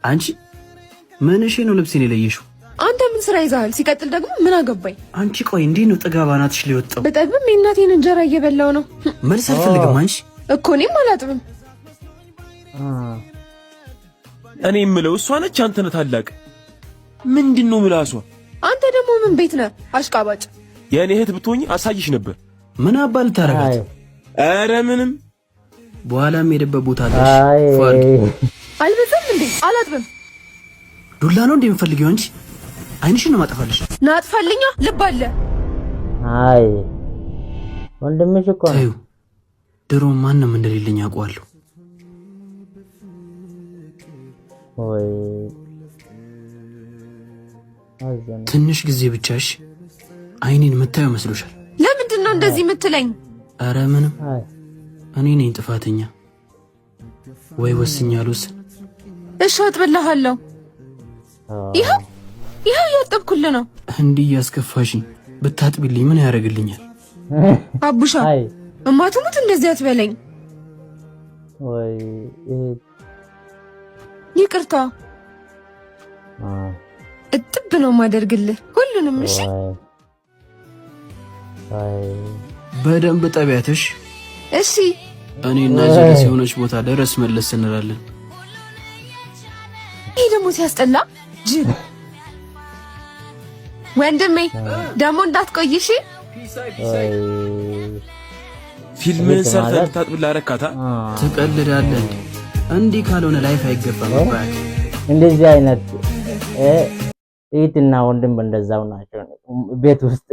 አንቺ ምንሽ ነው ልብስን የለየሽው? አንተ ምን ስራ ይዛል? ሲቀጥል ደግሞ ምን አገባኝ? አንቺ ቆይ እንዴ ነው ጥጋብ አናትሽ ሊወጣው? በጠብም የእናቴን እንጀራ እየበላው ነው። መልስ አልፈልግም። አንቺ እኮ እኔም አላጥብም። እኔ የምለው እሷ ነች አንተ ነህ ታላቅ? ምንድነው ምላሷ? አንተ ደግሞ ምን ቤት ነህ አሽቃባጭ? የኔ እህት ብትሆኚ አሳይሽ ነበር። ምን አባል ታረጋት? አረ ምንም በኋላም ሄደበት ቦታ አለሽ። ፏል አልበዛም እንዴ? አላጥብም። ዱላ ነው እንዴ የምፈልጊው? አንቺ አይንሽን ነው ማጠፋልሽ። ናጥፋልኛ ልብ አለ። አይ ወንድምሽ እኮ ነው። ድሮ ማንም እንደሌለኝ አውቀዋለሁ። ወይ ትንሽ ጊዜ ብቻሽ አይኔን መታየው መስሎሻል? ለምንድን ነው እንደዚህ የምትለኝ? አረ ምንም እኔ ነኝ ጥፋተኛ። ወይ ወስኛለሁ። እሺ አጥብልሃለሁ። ይሄው ያጠብኩልህ ነው። እንዲህ ያስከፋሽኝ ብታጥብልኝ ምን ያደርግልኛል? አቡሻ እማትሙት እንደዚህ አትበለኝ። ወይ ይቅርታ እጥብ ነው ማደርግልህ ሁሉንም። እሺ በደንብ ጠቢያትሽ። እሺ እኔና ጀለስ የሆነች ቦታ ድረስ መለስ እንላለን። ይሄ ደግሞ ሲያስጠላ ጅል ወንድሜ ደግሞ እንዳትቆይሽ። ፊልምን ሰርተህ ታጥብላ ረካታ ትቀልዳለህ እንዴ? እንዲህ ካልሆነ ላይፍ አይገባም። አባይ እንደዚህ አይነት እህትና ወንድም እንደዛው ናቸው ቤት ውስጥ